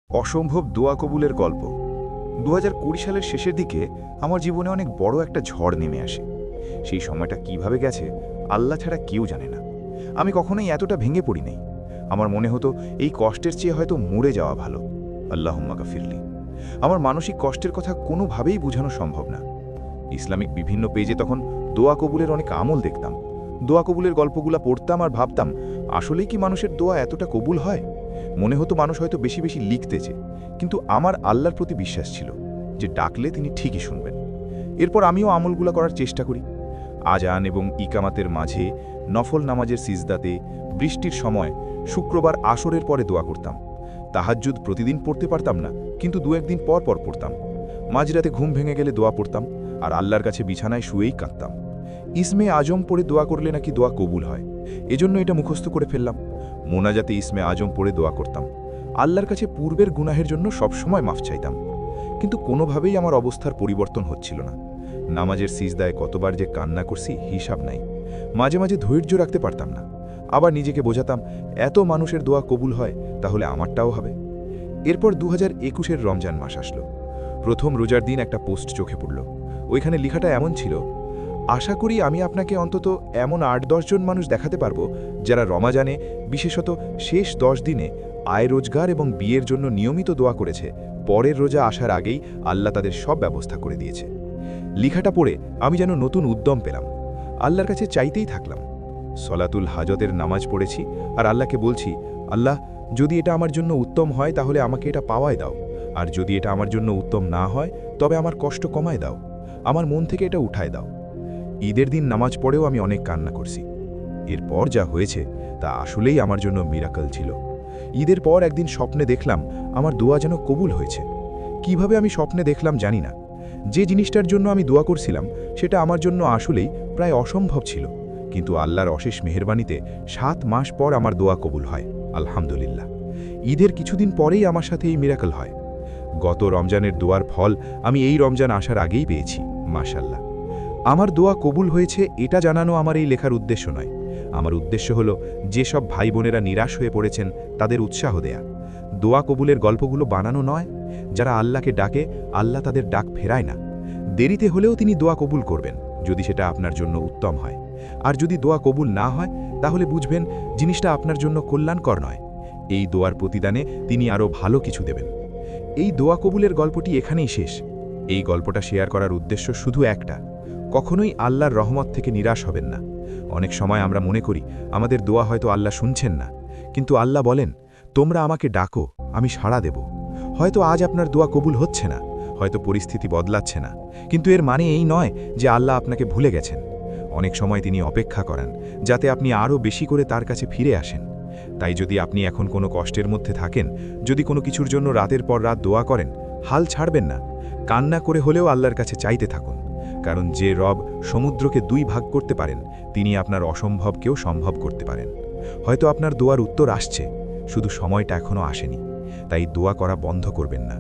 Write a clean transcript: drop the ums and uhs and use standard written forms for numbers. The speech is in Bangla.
অসম্ভব দোয়া কবুলের গল্প। 2020 সালের শেষের দিকে আমার জীবনে অনেক বড় একটা ঝড় নেমে আসে। সেই সময়টা কিভাবে গেছে আল্লাহ ছাড়া কেউ জানে না। আমি কখনোই এতটা ভেঙে পড়ি নাই। আমার মনে হতো এই কষ্টের চেয়ে হয়তো মরে যাওয়া ভালো। আল্লাহুম্মা গাফিরলি। আমার মানসিক কষ্টের কথা কোনোভাবেই বোঝানো সম্ভব না। ইসলামিক বিভিন্ন পেজে তখন দোয়া কবুলের অনেক আমল দেখতাম। দোয়া কবুলের গল্পগুলা পড়তাম আর ভাবতাম, আসলেই কি মানুষের দোয়া এতটা কবুল হয়? মনে হতো মানুষ হয়তো বেশি বেশি লিখতেছে, কিন্তু আমার আল্লাহর প্রতি বিশ্বাস ছিল যে ডাকলে তিনি ঠিকই শুনবেন। এরপর আমিও আমলগুলা করার চেষ্টা করি। আজান এবং ইকামাতের মাঝে, নফল নামাজের সিজদাতে, বৃষ্টির সময়, শুক্রবার আসরের পরে দোয়া করতাম। তাহাজ্জুদ প্রতিদিন পড়তে পারতাম না, কিন্তু দু একদিন পর পর পড়তাম। মাঝরাতে ঘুম ভেঙে গেলে দোয়া পড়তাম, আর আল্লাহর কাছে বিছানায় শুয়েই কাঁদতাম। ইসমে আজম পড়ে দোয়া করলে নাকি দোয়া কবুল হয়, এজন্য এটা মুখস্থ করে ফেললাম। মোনাজাতে ইসমে আজম পড়ে দোয়া করতাম। আল্লাহর কাছে পূর্বের গুনাহের জন্য সবসময় মাফ চাইতাম। কিন্তু কোনোভাবেই আমার অবস্থার পরিবর্তন হচ্ছিল না। নামাজের সিজদায় কতবার যে কান্না করছি হিসাব নাই। মাঝে মাঝে ধৈর্য রাখতে পারতাম না। আবার নিজেকে বোঝাতাম, এত মানুষের দোয়া কবুল হয়, তাহলে আমারটাও হবে। এরপর 2021-এর রমজান মাস আসলো। প্রথম রোজার দিন একটা পোস্ট চোখে পড়ল। ওইখানে লেখাটা এমন ছিল, আশা করি আমি আপনাকে অন্তত এমন 8-10 জন মানুষ দেখাতে পারবো যারা রমাজানে, বিশেষত শেষ 10 দিনে আয় রোজগার এবং বিয়ের জন্য নিয়মিত দোয়া করেছে। পরের রোজা আসার আগেই আল্লাহ তাদের সব ব্যবস্থা করে দিয়েছে। লেখাটা পড়ে আমি যেন নতুন উদ্যম পেলাম। আল্লাহর কাছে চাইতেই থাকলাম। সলাতুল হাজতের নামাজ পড়েছি আর আল্লাহকে বলছি, আল্লাহ, যদি এটা আমার জন্য উত্তম হয় তাহলে আমাকে এটা পাওয়াই দাও, আর যদি এটা আমার জন্য উত্তম না হয় তবে আমার কষ্ট কমায় দাও, আমার মন থেকে এটা উঠায় দাও। ঈদের দিন নামাজ পড়েও আমি অনেক কান্না করছি। এরপর যা হয়েছে তা আসলেই আমার জন্য মিরাকল ছিল। ঈদের পর একদিন স্বপ্নে দেখলাম আমার দোয়া যেন কবুল হয়েছে। কিভাবে আমি স্বপ্নে দেখলাম জানি না। যে জিনিসটার জন্য আমি দোয়া করছিলাম সেটা আমার জন্য আসলেই প্রায় অসম্ভব ছিল, কিন্তু আল্লাহর অশেষ মেহেরবানিতে 7 মাস পর আমার দোয়া কবুল হয়, আলহামদুলিল্লাহ। ঈদের কিছুদিন পরেই আমার সাথে এই মিরাকল হয়। গত রমজানের দোয়ার ফল আমি এই রমজান আসার আগেই পেয়েছি, মাশাআল্লাহ। আমার দোয়া কবুল হয়েছে এটা জানানো আমার এই লেখার উদ্দেশ্য নয়। আমার উদ্দেশ্য হলো যেসব ভাই বোনেরা নিরাশ হয়ে পড়েছেন তাদের উৎসাহ দেয়া। দোয়া কবুলের গল্পগুলো বানানো নয়। যারা আল্লাহকে ডাকে, আল্লাহ তাদের ডাক ফেরায় না। দেরিতে হলেও তিনি দোয়া কবুল করবেন, যদি সেটা আপনার জন্য উত্তম হয়। আর যদি দোয়া কবুল না হয়, তাহলে বুঝবেন জিনিসটা আপনার জন্য কল্যাণকর নয়। এই দোয়ার প্রতিদানে তিনি আরও ভালো কিছু দেবেন। এই দোয়া কবুলের গল্পটি এখানেই শেষ। এই গল্পটা শেয়ার করার উদ্দেশ্য শুধু একটা, কখনোই আল্লাহর রহমত থেকে নিরাশ হবেন না। অনেক সময় আমরা মনে করি আমাদের দোয়া হয়তো আল্লাহ শুনছেন না, কিন্তু আল্লাহ বলেন, তোমরা আমাকে ডাকো, আমি সাড়া দেব। হয়তো আজ আপনার দোয়া কবুল হচ্ছে না, হয়তো পরিস্থিতি বদলাচ্ছে না, কিন্তু এর মানে এই নয় যে আল্লাহ আপনাকে ভুলে গেছেন। অনেক সময় তিনি অপেক্ষা করেন যাতে আপনি আরও বেশি করে তার কাছে ফিরে আসেন। তাই যদি আপনি এখন কোনো কষ্টের মধ্যে থাকেন, যদি কোনো কিছুর জন্য রাতের পর রাত দোয়া করেন, হাল ছাড়বেন না। কান্না করে হলেও আল্লাহর কাছে চাইতে থাকুন, কারণ যে রব সমুদ্রকে 2 ভাগ করতে পারেন, তিনি আপনার অসম্ভবকেও সম্ভব করতে পারেন। হয়তো আপনার দোয়ার উত্তর আসছে, শুধু সময়টা এখনও আসেনি। তাই দোয়া করা বন্ধ করবেন না।